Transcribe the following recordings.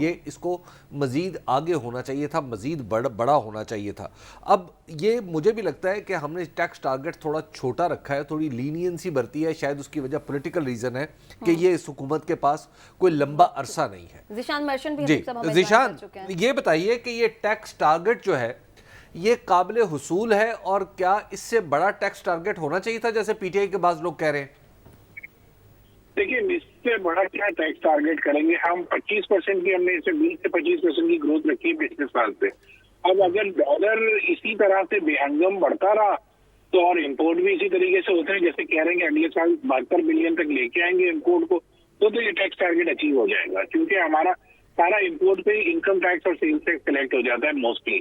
یہ اس کو مزید آگے ہونا چاہیے تھا, مزید بڑا ہونا چاہیے تھا. اب یہ مجھے بھی لگتا ہے کہ ہم نے ٹیکس ٹارگٹ تھوڑا چھوٹا رکھا ہے, تھوڑی لینینسی برتی ہے, شاید اس کی وجہ پولیٹیکل ریزن ہے کہ یہ اس حکومت کے پاس کوئی لمبا عرصہ نہیں ہے. ذیشان مرچنٹ بھی جی ذیشان, یہ بتائیے کہ یہ ٹیکس ٹارگٹ جو ہے یہ قابل حصول ہے, اور کیا اس سے بڑا ٹیکس ٹارگٹ ہونا چاہیے تھا جیسے پی ٹی آئی کے بعض لوگ کہہ رہے ہیں؟ دیکھیے اس سے بڑا کیا ٹیکس ٹارگیٹ کریں گے ہم. 25% کی ہم نے اسے 20 سے 25% کی گروتھ رکھی ہے پچھلے سال سے. اب اگر ڈالر اسی طرح سے بے ہنگم بڑھتا رہا تو, اور امپورٹ بھی اسی طریقے سے ہوتے ہیں جیسے کہہ رہے ہیں کہ اگلے سال 72 بلین تک لے کے آئیں گے امپورٹ کو, تو یہ ٹیکس ٹارگیٹ اچیو ہو جائے گا, کیونکہ ہمارا سارا امپورٹ پہ انکم ٹیکس اور سیلز ٹیکس کلیکٹ ہو جاتا ہے موسٹلی.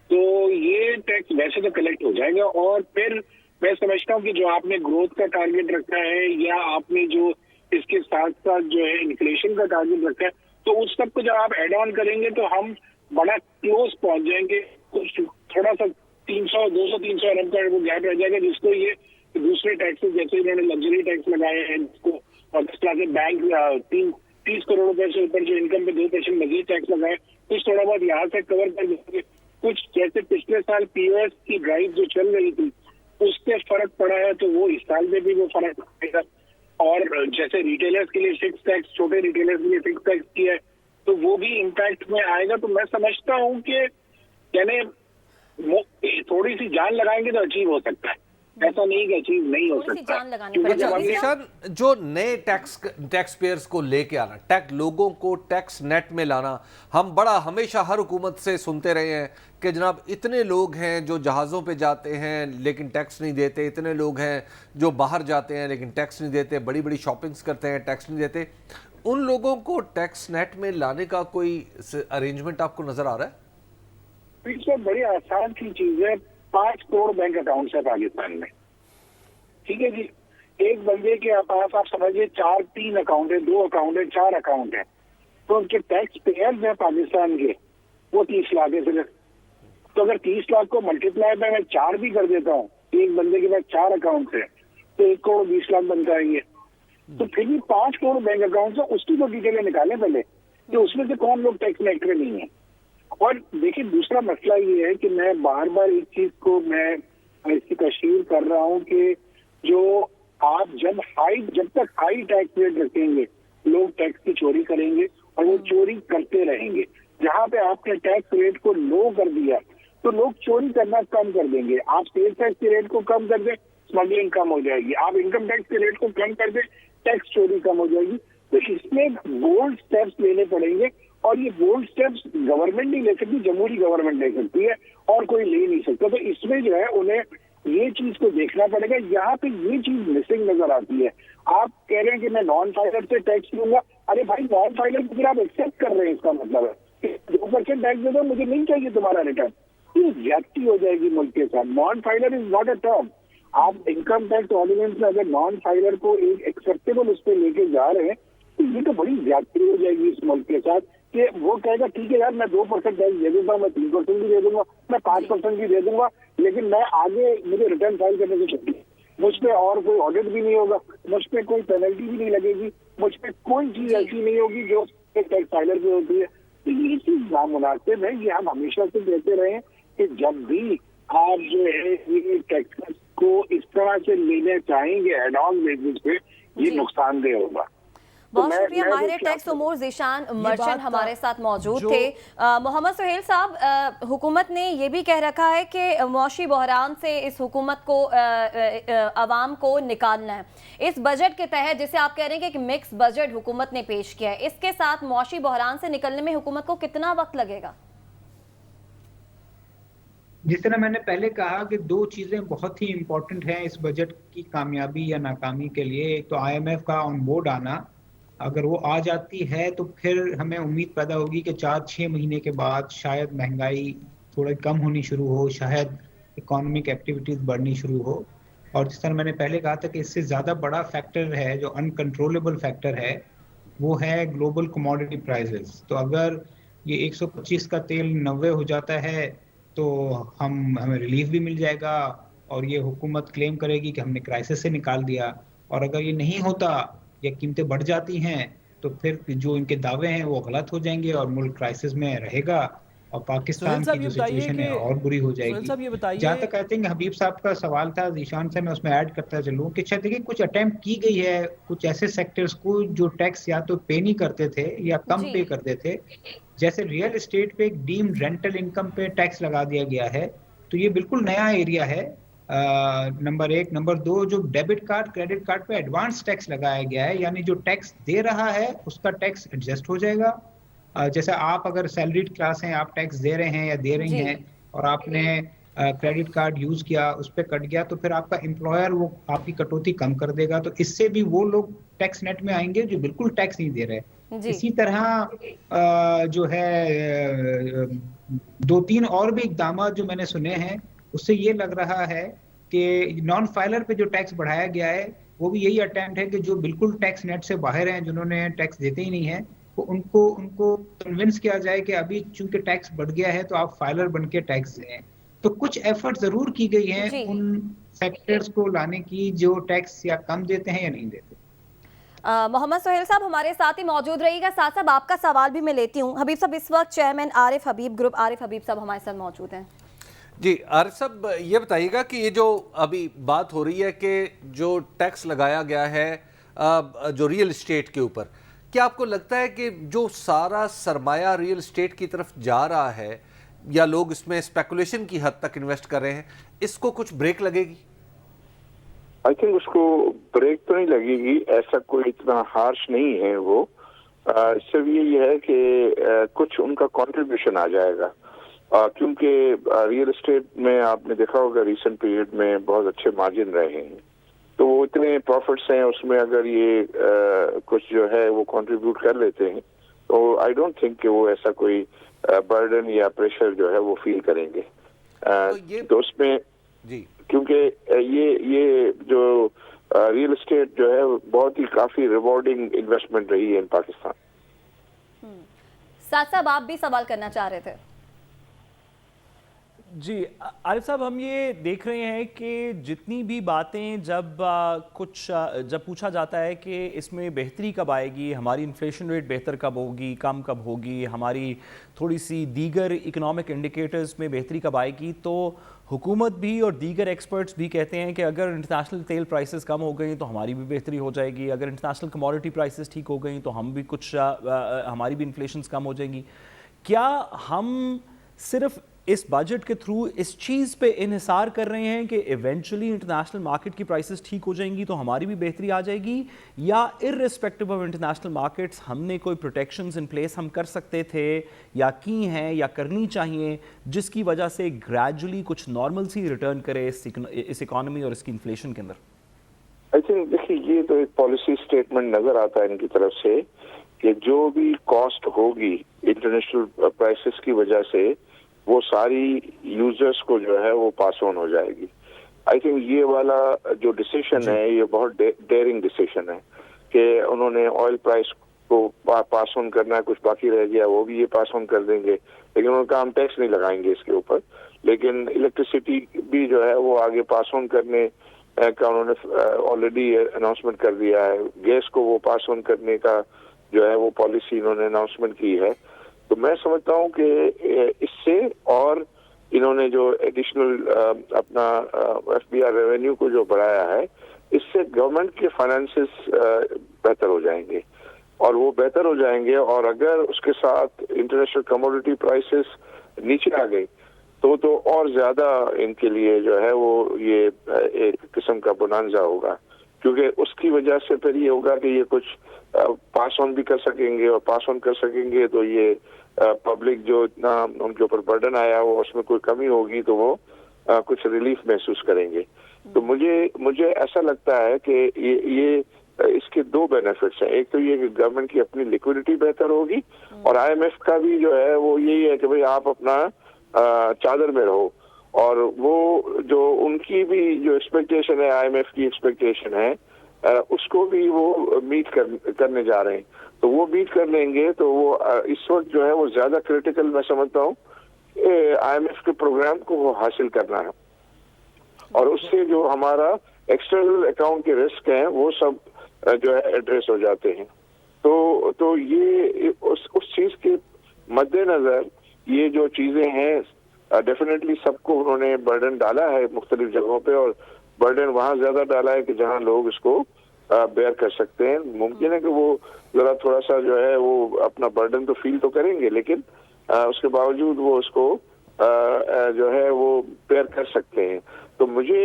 تو یہ ٹیکس ویسے تو کلیکٹ ہو جائے گا. اور پھر میں سمجھتا ہوں کہ جو آپ نے گروتھ کا ٹارگیٹ رکھا ہے, یا آپ نے جو اس کے ساتھ ساتھ جو ہے انفلیشن کا ٹارگیٹ رکھا ہے, تو اس سب کو جب آپ ایڈ آن کریں گے تو ہم بڑا کلوز پہنچ جائیں گے. کچھ تھوڑا سا 200-300 ارب کا وہ گیپ رہ جائے گا, جس کو یہ دوسرے ٹیکسز جیسے انہوں نے لگژری ٹیکس لگائے ہیں جس کو, اور جس طرح سے بینک 30 کروڑ روپے سے اوپر جو انکم پہ 2% مزید ٹیکس لگائے, کچھ تھوڑا بہت یہاں سے کور کر دیں گے. کچھ جیسے پچھلے سال پی او ایس کی ڈرائیو جو چل رہی تھی اس پہ فرق پڑا ہے, تو وہ اس سال میں بھی وہ فرق پڑے گا. اور جیسے ریٹیلرز کے لیے فکس ٹیکس, چھوٹے ریٹیلرز کے لیے فکس ٹیکس کیا ہے, تو وہ بھی امپیکٹ میں آئے گا. تو میں سمجھتا ہوں کہ یعنی تھوڑی سی جان لگائیں گے تو اچیو ہو سکتا ہے, ایسا نہیں کہ اچیو نہیں ہو سکتا. جو نئے ٹیکس پیئرز کو لے کے آنا, لوگوں کو ٹیکس نیٹ میں لانا, ہم بڑا ہمیشہ ہر حکومت سے سنتے رہے ہیں کہ جناب اتنے لوگ ہیں جو جہازوں پہ جاتے ہیں لیکن ٹیکس نہیں دیتے, اتنے لوگ ہیں جو باہر جاتے ہیں لیکن ٹیکس نہیں دیتے, بڑی بڑی شاپنگز کرتے ہیں ٹیکس نہیں دیتے. ان لوگوں کو ٹیکس نیٹ میں لانے کا کوئی ارینجمنٹ آپ کو نظر آ رہا ہے؟ اس میں بڑی آسان سی چیز ہے. 5 کروڑ بینک اکاؤنٹس ہے پاکستان میں, ٹھیک ہے جی. ایک بندے کے پاس آپ سمجھیے 3 اکاؤنٹ ہے, 2 اکاؤنٹ ہے, 4 اکاؤنٹ ہے, تو ان کے ٹیکس پیئرز ہیں پاکستان کے وہ 30 لاکھ ہے صرف. تو اگر 30 لاکھ کو ملٹیپلائی میں 4 بھی کر دیتا ہوں, ایک بندے کے پاس 4 اکاؤنٹ ہے تو 1 کروڑ 20 لاکھ بنتا ہے یہ. تو پھر بھی 5 کروڑ بینک اکاؤنٹ ہے, اس کی تو ڈیٹیلیں نکالیں پہلے کہ اس میں سے کون لوگ ٹیکس میٹر نہیں ہیں. اور دیکھیے دوسرا مسئلہ یہ ہے کہ میں بار بار ایک چیز کو میں اس کی تشہیر کر رہا ہوں کہ جو آپ جب تک ہائی ٹیکس ریٹ رکھیں گے لوگ ٹیکس کی چوری کریں گے اور وہ چوری کرتے رہیں گے. جہاں پہ آپ نے ٹیکس ریٹ کو لو کر دیا تو لوگ چوری کرنا کم کر دیں گے. آپ سیلز ٹیکس کے ریٹ کو کم کر دیں, اسمگلنگ کم ہو جائے گی. آپ انکم ٹیکس کے ریٹ کو کم کر دیں, ٹیکس چوری کم ہو جائے گی. تو اس میں بولڈ سٹیپس لینے پڑیں گے, اور یہ بولڈ سٹیپس گورنمنٹ نہیں لے سکتی, جمہوری گورنمنٹ لے سکتی ہے اور کوئی لے نہیں سکتا. تو اس میں جو ہے انہیں یہ چیز کو دیکھنا پڑے گا. یہاں پہ یہ چیز مسنگ نظر آتی ہے. آپ کہہ رہے ہیں کہ میں نان فائلر سے ٹیکس لوں گا, ارے بھائی نان فائلر کو پھر آپ ایکسپٹ کر رہے ہیں, اس کا مطلب ہے 2% ٹیکس دے دو, مجھے نہیں چاہیے تمہارا ریٹرن. یہ زیادتی ہو جائے گی ملک کے ساتھ. Non filer is not a term. آپ انکم ٹیکس آرڈیننس میں اگر نان فائلر کو ایک ایکسیپٹیبل اس پہ لے کے جا رہے ہیں تو یہ تو بڑی زیادتی ہو جائے گی اس ملک کے ساتھ کہ وہ کہے گا ٹھیک ہے یار میں 2% ٹیکس دے دوں گا, میں 3% بھی دے دوں گا, میں 5% بھی دے دوں گا, لیکن میں آگے مجھے ریٹرن فائل کرنے کی چھٹی, مجھ پہ اور کوئی آڈٹ بھی نہیں ہوگا, مجھ پہ کوئی پینلٹی بھی نہیں لگے گی, مجھ پہ کوئی چیز ایسی نہیں ہوگی جو ٹیکس فائلر پہ ہوتی ہے. تو یہ چیز نامناسب ہے. یہ ہم ہمیشہ سے کہتے رہے کہ جب بھی آپ جو ہے یہ ٹیکس کو اس طرح سے لینا چاہیں گے ایڈ آن بیسس پہ, یہ نقصان دہ ہوگا. بہت شکریہ. ماہر ٹیکس امور ذیشان مرچنٹ ہمارے ساتھ موجود تھے. محمد سہیل صاحب, حکومت نے یہ بھی کہہ رکھا ہے کہ معاشی بحران سے اس حکومت کو عوام کو نکالنا ہے. اس بجٹ کے تحت جسے آپ کہہ رہے ہیں کہ ایک مکس بجٹ حکومت نے پیش کیا ہے, اس کے ساتھ معاشی بحران سے نکلنے میں حکومت کو کتنا وقت لگے گا؟ جس طرح میں نے پہلے کہا کہ 2 چیزیں بہت ہی امپورٹنٹ ہیں اس بجٹ کی کامیابی یا ناکامی کے لیے. ایک تو آئی ایم ایف کا آن بورڈ آنا, اگر وہ آ جاتی ہے تو پھر ہمیں امید پیدا ہوگی کہ 4-6 مہینے کے بعد شاید مہنگائی تھوڑی کم ہونی شروع ہو, شاید اکانومک ایکٹیویٹیز بڑھنی شروع ہو. اور جس طرح میں نے پہلے کہا تھا کہ اس سے زیادہ بڑا فیکٹر ہے جو انکنٹرولبل فیکٹر ہے وہ ہے گلوبل کموڈٹی پرائزز. تو اگر یہ 125 کا تیل 90 ہو جاتا ہے تو ہمیں ریلیف بھی مل جائے گا اور یہ حکومت کلیم کرے گی کہ ہم نے کرائسس سے نکال دیا. اور اگر یہ نہیں ہوتا یا قیمتیں بڑھ جاتی ہیں تو پھر جو ان کے دعوے ہیں وہ غلط ہو جائیں گے اور ملک کرائسس میں رہے گا اور پاکستان کی جو سچویشن ہے اور بری ہو جائے گی. جہاں تک آئی تھنک حبیب صاحب کا سوال تھا ذیشان سے، میں اس میں ایڈ کرتا چلوں کہ شاید دیکھیں کچھ اٹیمپٹ کی گئی ہے کچھ ایسے سیکٹرز کو جو ٹیکس یا تو پے نہیں کرتے تھے یا کم پے کرتے تھے، جیسے ریئل اسٹیٹ پہ ایک ڈیمڈ رینٹل انکم پہ ٹیکس لگا دیا گیا ہے. تو یہ بالکل نیا ایریا ہے نمبر ایک. نمبر دو، جو ڈیبٹ کارڈ کریڈٹ کارڈ پہ ایڈوانس ٹیکس لگایا گیا ہے، یعنی جو ٹیکس دے رہا ہے اس کا ٹیکس ایڈجسٹ ہو جائے گا. جیسے آپ اگر سیلریڈ کلاس ہیں، آپ ٹیکس دے رہے ہیں یا دے رہی ہیں اور آپ نے کریڈٹ کارڈ یوز کیا، اس پہ کٹ گیا، تو پھر آپ کا امپلائر وہ آپ کی کٹوتی کم کر دے گا. تو اس سے بھی وہ لوگ ٹیکس نیٹ میں آئیں گے جو بالکل ٹیکس نہیں دے رہے. اسی طرح جو ہے 2-3 اور بھی اقدامات جو میں نے سنے ہیں، اس سے یہ لگ رہا ہے کہ نان فائلر پہ جو ٹیکس بڑھایا گیا ہے وہ بھی یہی اٹیمپٹ ہے کہ جو بالکل ٹیکس نیٹ سے باہر ہیں، جنہوں نے ٹیکس دیتے ہی نہیں ہیں، ان کو کنونس کیا جائے کہ ابھی چونکہ ٹیکس بڑھ گیا ہے تو آپ فائلر بن کے ٹیکس دیں. تو کچھ ایفرٹ ضرور کی گئی ہیں ان سیکٹرز کو لانے کی جو ٹیکس یا کم دیتے ہیں یا نہیں دیتے. محمد سہیل صاحب ہمارے ساتھ ہی موجود رہی گا. ساتھ صاحب آپ کا سوال بھی میں لیتی ہوں. حبیب صاحب اس وقت چیئرمین عارف حبیب گروپ عارف حبیب صاحب ہمارے ساتھ موجود ہیں. جی عارف صاحب یہ بتائیے گا کہ یہ جو ابھی بات ہو رہی ہے کہ جو ٹیکس لگایا گیا ہے جو ریئل اسٹیٹ کے اوپر، کیا آپ کو لگتا ہے کہ جو سارا سرمایہ ریئل اسٹیٹ کی طرف جا رہا ہے یا لوگ اس میں اسپیکولیشن کی حد تک انویسٹ کر رہے ہیں، اس کو کچھ بریک لگے گی؟ آئی تھنک اس کو بریک تو نہیں لگے گی، ایسا کوئی اتنا ہارش نہیں ہے وہ. اس سے بھی یہ ہے کہ کچھ ان کا کنٹریبیوشن آ جائے گا، کیونکہ ریئل اسٹیٹ میں آپ نے دیکھا ہوگا ریسنٹ پیریڈ میں بہت اچھے مارجن رہے ہیں، تو وہ اتنے پروفٹس ہیں اس میں، اگر یہ کچھ جو ہے وہ کنٹریبیوٹ کر لیتے ہیں تو آئی ڈونٹ تھنک کہ وہ ایسا کوئی برڈن یا پریشر جو ہے وہ فیل کریں گے. تو اس میں جی کیونکہ یہ جو ریئل اسٹیٹ جو ہے بہت ہی کافی ریوارڈنگ انویسٹمنٹ رہی ہے ان پاکستان. ساتھ صاحب آپ بھی سوال کرنا چاہ رہے تھے. جی عارف صاحب، ہم یہ دیکھ رہے ہیں کہ جتنی بھی باتیں جب پوچھا جاتا ہے کہ اس میں بہتری کب آئے گی، ہماری انفلیشن ریٹ بہتر کب ہوگی، کم کب ہوگی، ہماری تھوڑی سی دیگر اکنامک انڈیکیٹرز میں بہتری کب آئے گی، تو حکومت بھی اور دیگر ایکسپرٹس بھی کہتے ہیں کہ اگر انٹرنیشنل تیل پرائسز کم ہو گئیں تو ہماری بھی بہتری ہو جائے گی، اگر انٹرنیشنل کموڈٹی پرائسز ٹھیک ہو گئیں تو ہماری بھی انفلیشنز کم ہو جائیں گی. کیا ہم صرف اس بجٹ کے تھرو اس چیز پہ انحصار کر رہے ہیں کہ ایونچولی انٹرنیشنل مارکیٹ کی پرائسز ٹھیک ہو جائیں گی تو ہماری بھی بہتری آ جائے گی، یا ارریسپیکٹو آف انٹرنیشنل مارکیٹس ہم نے کوئی پروٹیکشنز ان پلیس ہم کر سکتے تھے یا کی ہیں یا کرنی چاہیے جس کی وجہ سے گریجولی کچھ نارمل سی ریٹرن کرے اس اکانومی اور اس کی انفلیشن کے اندر؟ آئی تھنک دیکھیے یہ تو ایک پالیسی اسٹیٹمنٹ نظر آتا ہے ان کی طرف سے کہ جو بھی کاسٹ ہوگی انٹرنیشنل پرائسز کی وجہ سے وہ ساری یوزرز کو جو ہے وہ پاس آن ہو جائے گی. آئی تھنک یہ والا جو ڈیسیشن ہے یہ بہت ڈیئرنگ ڈیسیشن ہے کہ انہوں نے آئل پرائس کو پاس آن کرنا ہے، کچھ باقی رہ گیا وہ بھی یہ پاس آن کر دیں گے، لیکن ان کا ہم ٹیکس نہیں لگائیں گے اس کے اوپر. لیکن الیکٹریسٹی بھی جو ہے وہ آگے پاس آن کرنے کا انہوں نے آلریڈی اناؤنسمنٹ کر دیا ہے. گیس کو وہ پاس آن کرنے کا جو ہے وہ پالیسی انہوں نے اناؤنسمنٹ کی ہے. تو میں سمجھتا ہوں کہ اس سے اور انہوں نے جو ایڈیشنل اپنا ایف بی آر ریونیو کو جو بڑھایا ہے اس سے گورنمنٹ کے فائنانسز بہتر ہو جائیں گے، اور وہ بہتر ہو جائیں گے. اور اگر اس کے ساتھ انٹرنیشنل کموڈٹی پرائسز نیچے آ گئی تو اور زیادہ ان کے لیے جو ہے وہ یہ ایک قسم کا بونانزا ہوگا، کیونکہ اس کی وجہ سے پھر یہ ہوگا کہ یہ کچھ پاس آن بھی کر سکیں گے، اور پاس آن کر سکیں گے تو یہ پبلک جو اتنا ان کے اوپر برڈن آیا وہ اس میں کوئی کمی ہوگی تو وہ کچھ ریلیف محسوس کریں گے. تو مجھے ایسا لگتا ہے کہ یہ اس کے دو بینیفٹس ہیں. ایک تو یہ کہ گورنمنٹ کی اپنی لیکوڈیٹی بہتر ہوگی، اور آئی ایم ایف کا بھی جو ہے وہ یہی ہے کہ بھئی آپ اپنا چادر میں رہو، اور وہ جو ان کی بھی جو ایکسپیکٹیشن ہے آئی ایم ایف کی ایکسپیکٹیشن ہے اس کو بھی وہ میٹ کرنے جا رہے ہیں. تو وہ میٹ کر لیں گے تو وہ اس وقت جو ہے وہ زیادہ کریٹیکل میں سمجھتا ہوں آئی ایم ایف کے پروگرام کو وہ حاصل کرنا ہے، اور اس سے جو ہمارا ایکسٹرنل اکاؤنٹ کے رسک ہیں وہ سب جو ہے ایڈریس ہو جاتے ہیں. تو یہ اس چیز کے مد نظر یہ جو چیزیں ہیں ڈیفینیٹلی سب کو انہوں نے برڈن ڈالا ہے مختلف جگہوں پہ، اور برڈن وہاں زیادہ ڈالا ہے کہ جہاں لوگ اس کو بیئر کر سکتے ہیں. ممکن ہے کہ وہ ذرا تھوڑا سا جو ہے وہ اپنا برڈن تو فیل تو کریں گے، لیکن اس کے باوجود وہ اس کو جو ہے وہ بیئر کر سکتے ہیں. تو مجھے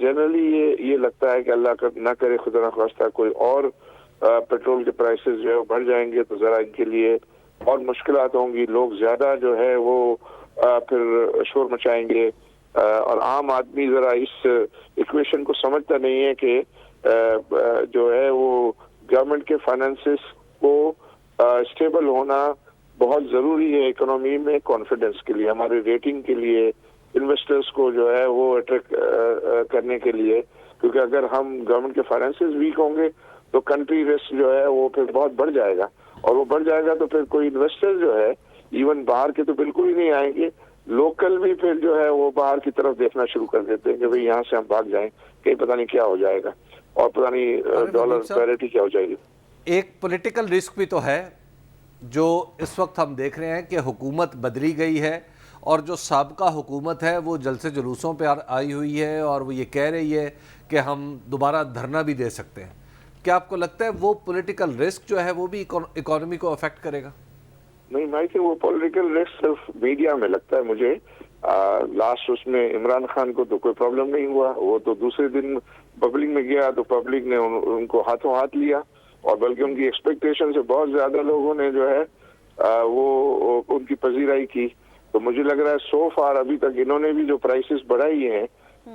جنرلی یہ لگتا ہے کہ اللہ نہ کرے خدا نخواستہ کوئی اور پیٹرول کے پرائسز جو ہے بڑھ جائیں گے تو ذرا ان کے لیے اور مشکلات ہوں گی. لوگ زیادہ جو ہے وہ پھر شور مچائیں گے، اور عام آدمی ذرا اس ایکویشن کو سمجھتا نہیں ہے کہ جو ہے وہ گورنمنٹ کے فائنانسز کو اسٹیبل ہونا بہت ضروری ہے اکنامی میں کانفیڈنس کے لیے، ہماری ریٹنگ کے لیے، انویسٹرز کو جو ہے وہ اٹریکٹ کرنے کے لیے. کیونکہ اگر ہم گورنمنٹ کے فائنانسز ویک ہوں گے تو کنٹری رسک جو ہے وہ پھر بہت بڑھ جائے گا، اور وہ بڑھ جائے گا تو پھر کوئی انویسٹر جو ہے ایون باہر کے تو بالکل ہی نہیں آئیں گے، لوکل بھی پھر جو ہے وہ باہر کی طرف دیکھنا شروع کر دیتے ہیں کہ بھئی یہاں سے ہم بھاگ جائیں، کہیں پتہ نہیں کیا ہو جائے گا، اور پتہ نہیں ڈالر پیرٹی کیا ہو جائے گی. ایک پولیٹیکل رسک بھی تو ہے جو اس وقت ہم دیکھ رہے ہیں کہ حکومت بدلی گئی ہے، اور جو سابقہ حکومت ہے وہ جلسے جلوسوں پہ آئی ہوئی ہے، اور وہ یہ کہہ رہی ہے کہ ہم دوبارہ دھرنا بھی دے سکتے ہیں. کیا آپ کو لگتا ہے وہ پولیٹیکل رسک جو ہے وہ بھی اکانومی کو افیکٹ کرے گا؟ نہیں، میں کہ وہ پولیٹیکل رسک صرف میڈیا میں لگتا ہے مجھے. لاسٹ اس میں عمران خان کو تو کوئی پرابلم نہیں ہوا، وہ تو دوسرے دن پبلک میں گیا تو پبلک نے ان کو ہاتھوں ہاتھ لیا، اور بلکہ ان کی ایکسپیکٹیشن سے بہت زیادہ لوگوں نے جو ہے وہ ان کی پذیرائی کی. تو مجھے لگ رہا ہے سو فار ابھی تک انہوں نے بھی جو پرائسز بڑھائی ہیں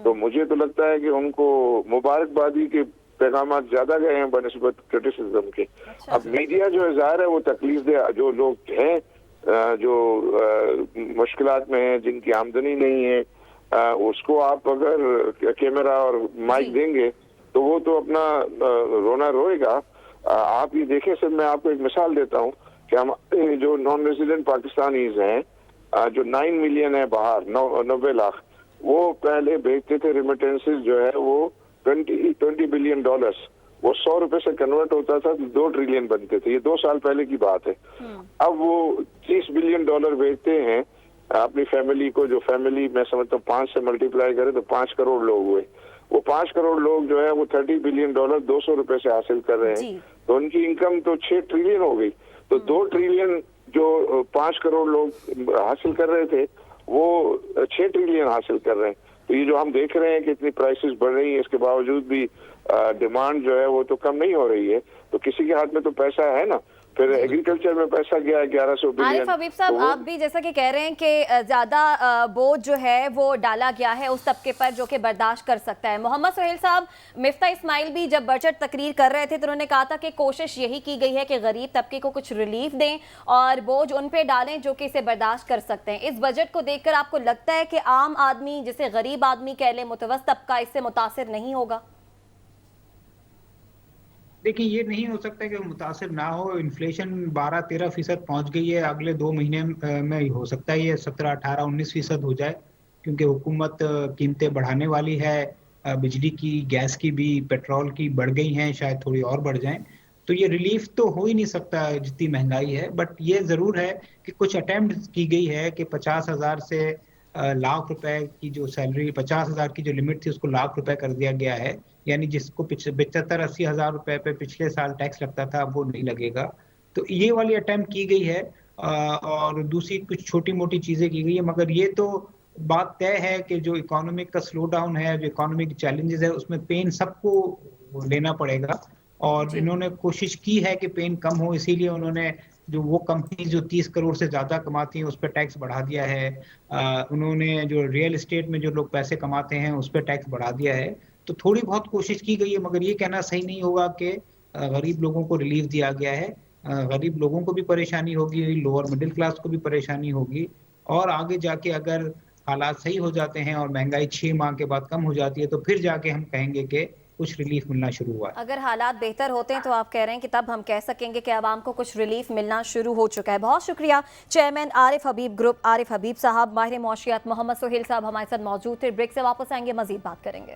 تو مجھے تو لگتا ہے کہ ان کو مبارکبادی کے پیغامات زیادہ گئے ہیں بنسبت کرٹیسزم کے. اب میڈیا جو ہے ظاہر ہے وہ تکلیف دہ جو لوگ ہیں جو مشکلات میں ہیں، جن کی آمدنی نہیں ہے، اس کو آپ اگر کیمرہ اور مائک دیں گے تو وہ تو اپنا رونا روئے گا. آپ یہ دیکھیں سر، میں آپ کو ایک مثال دیتا ہوں کہ ہم جو نان ریزیڈنٹ پاکستانیز ہیں جو 9 ملین ہے باہر، 90 لاکھ، وہ پہلے بھیجتے تھے ریمیٹنسز جو ہے وہ 20 بلین ڈالرز، وہ 100 روپے سے کنورٹ ہوتا تھا 2 ٹریلین بنتے تھے. یہ 2 سال پہلے کی بات ہے. اب وہ 30 بلین ڈالر بھیجتے ہیں اپنی فیملی کو، جو فیملی میں سمجھتا ہوں 5 سے ملٹیپلائی کرے تو 5 کروڑ لوگ ہوئے. وہ 5 کروڑ لوگ جو ہے وہ 30 بلین ڈالر 200 روپے سے حاصل کر رہے ہیں، تو ان کی انکم تو 6 ٹریلین ہو گئی. تو 2 ٹریلین جو 5 کروڑ لوگ حاصل کر رہے تھے وہ 6 ٹریلین حاصل کر رہے ہیں. تو یہ جو ہم دیکھ رہے ہیں کہ اتنی پرائسز بڑھ رہی ہیں، اس کے باوجود بھی ڈیمانڈ جو ہے وہ تو کم نہیں ہو رہی ہے. تو کسی کے ہاتھ میں تو پیسہ ہے نا، پھر ایگریکلچر میں پیسہ گیا ہے 1100 بلین. عارف حبیب صاحب، آپ بھی جیسا کہ کہہ رہے ہیں کہ زیادہ بوجھ جو ہے وہ ڈالا گیا ہے اس طبقے پر جو کہ برداشت کر سکتا ہے. محمد سہیل صاحب، مفتاح اسماعیل بھی جب بجٹ تقریر کر رہے تھے تو انہوں نے کہا تھا کہ کوشش یہی کی گئی ہے کہ غریب طبقے کو کچھ ریلیف دیں اور بوجھ ان پہ ڈالیں جو کہ اسے برداشت کر سکتے ہیں. اس بجٹ کو دیکھ کر آپ کو لگتا ہے کہ عام آدمی، جسے غریب آدمی کہہ لیں، متوسط طبقہ، اس سے متاثر نہیں ہوگا؟ دیکھیں، یہ نہیں ہو سکتا کہ متاثر نہ ہو. انفلیشن 12-13% پہنچ گئی ہے، اگلے 2 مہینے میں ہو سکتا ہے یہ 17-18-19% ہو جائے، کیونکہ حکومت قیمتیں بڑھانے والی ہے. بجلی کی، گیس کی بھی، پیٹرول کی بڑھ گئی ہیں، شاید تھوڑی اور بڑھ جائیں. تو یہ ریلیف تو ہو ہی نہیں سکتا جتنی مہنگائی ہے. بٹ یہ ضرور ہے کہ کچھ اٹیمپٹ کی گئی ہے کہ 50,000 سے لاکھ روپے کی جو سیلری، 50,000 کی جو لمٹ تھی اس کو لاکھ روپے کر دیا گیا ہے. یعنی جس کو 75-80 ہزار روپے پہ پچھلے سال ٹیکس لگتا تھا اب وہ نہیں لگے گا. تو یہ والی اٹیمپٹ کی گئی ہے، اور دوسری کچھ چھوٹی موٹی چیزیں کی گئی ہیں. مگر یہ تو بات طے ہے کہ جو اکانومک کا سلو ڈاؤن ہے، جو اکانومک چیلنجز ہے، اس میں پین سب کو لینا پڑے گا. اور انہوں نے کوشش کی ہے کہ پین کم ہو، اسی لیے انہوں نے جو وہ کمپنیز جو 30 کروڑ سے زیادہ کماتی ہیں اس پہ ٹیکس بڑھا دیا ہے. انہوں نے جو ریئل اسٹیٹ میں جو لوگ پیسے کماتے ہیں اس پہ ٹیکس بڑھا دیا ہے. تو تھوڑی بہت کوشش کی گئی ہے، مگر یہ کہنا صحیح نہیں ہوگا کہ غریب لوگوں کو ریلیف دیا گیا ہے. غریب لوگوں کو بھی پریشانی ہوگی، لوور مڈل کلاس کو بھی پریشانی ہوگی، اور آگے جا کے اگر حالات صحیح ہو جاتے ہیں اور مہنگائی 6 ماہ کے بعد کم ہو جاتی ہے تو پھر جا کے ہم کہیں گے کہ کچھ ریلیف ملنا شروع ہوا ہے. اگر حالات بہتر ہوتے ہیں تو آپ کہہ رہے ہیں کہ تب ہم کہہ سکیں گے کہ عوام کو کچھ ریلیف ملنا شروع ہو چکا ہے. بہت شکریہ چیئرمین عارف حبیب گروپ، عارف حبیب صاحب. ماہر معاشیات محمد سہیل صاحب ہمارے ساتھ موجود تھے. بریک سے واپس آئیں گے، مزید بات کریں گے.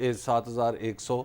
7100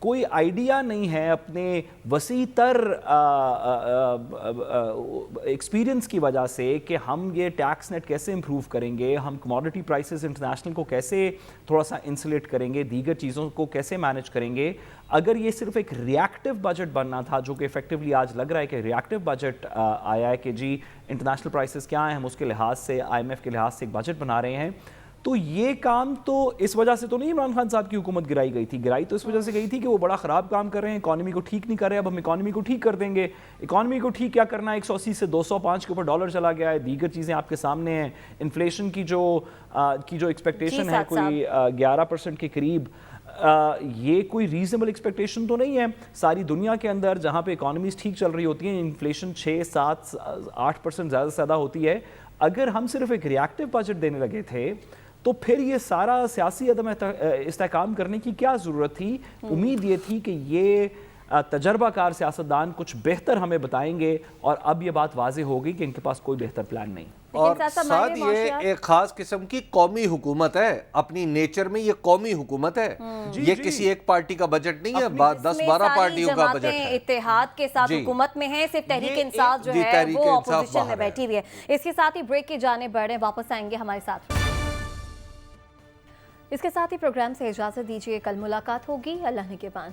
کوئی آئیڈیا نہیں ہے اپنے وسیع تر ایکسپیرینس کی وجہ سے کہ ہم یہ ٹیکس نیٹ کیسے امپروو کریں گے, ہم کموڈٹی پرائسز انٹرنیشنل کو کیسے تھوڑا سا انسولیٹ کریں گے, دیگر چیزوں کو کیسے مینیج کریں گے. اگر یہ صرف ایک ریئیکٹیو بجٹ بننا تھا, جو کہ ایفیکٹولی آج لگ رہا ہے کہ ریئیکٹیو بجٹ آیا ہے کہ جی انٹرنیشنل پرائسز کیا ہیں, ہم اس کے لحاظ سے IMF کے لحاظ سے ایک بجٹ بنا رہے ہیں, تو یہ کام تو اس وجہ سے تو نہیں عمران خان صاحب کی حکومت گرائی گئی تھی. گرائی تو اس وجہ سے گئی تھی کہ وہ بڑا خراب کام کر رہے ہیں, اکانومی کو ٹھیک نہیں کر رہے, اب ہم اکانومی کو ٹھیک کر دیں گے. اکانومی کو ٹھیک کیا کرنا ہے, 180 سے 205 کے اوپر ڈالر چلا گیا ہے, دیگر چیزیں آپ کے سامنے ہیں. انفلیشن کی جو ایکسپیکٹیشن ہے کوئی 11% کے قریب, یہ کوئی ریزنیبل ایکسپیکٹیشن تو نہیں ہے. ساری دنیا کے اندر جہاں پہ اکانومیز ٹھیک چل رہی ہوتی ہیں, انفلیشن 6-7-8% زیادہ سے زیادہ ہوتی ہے. اگر ہم صرف ایک ریئیکٹیو بجٹ دینے لگے تھے تو پھر یہ سارا سیاسی عدم استحکام کرنے کی کیا ضرورت تھی. امید یہ تھی کہ یہ تجربہ کار سیاستدان کچھ بہتر ہمیں بتائیں گے, اور اب یہ بات واضح ہوگی کہ ان کے پاس کوئی بہتر پلان نہیں. اور ساتھ یہ ایک خاص قسم کی قومی حکومت ہے, اپنی نیچر میں یہ قومی حکومت ہے, یہ کسی ایک پارٹی کا بجٹ نہیں ہے, 10-12 پارٹیوں کا بجٹ ہے. اتحاد کے ساتھ حکومت میں ہیں, صرف تحریک انصاف جو ہے وہ اپوزیشن میں بیٹھی ہوئی ہے. اس کے ساتھ ہی بریک کی جانب بڑھ رہے ہیں, واپس آئیں گے ہمارے ساتھ. اس کے ساتھ ہی پروگرام سے اجازت دیجیے, کل ملاقات ہوگی. اللہ نگہبان.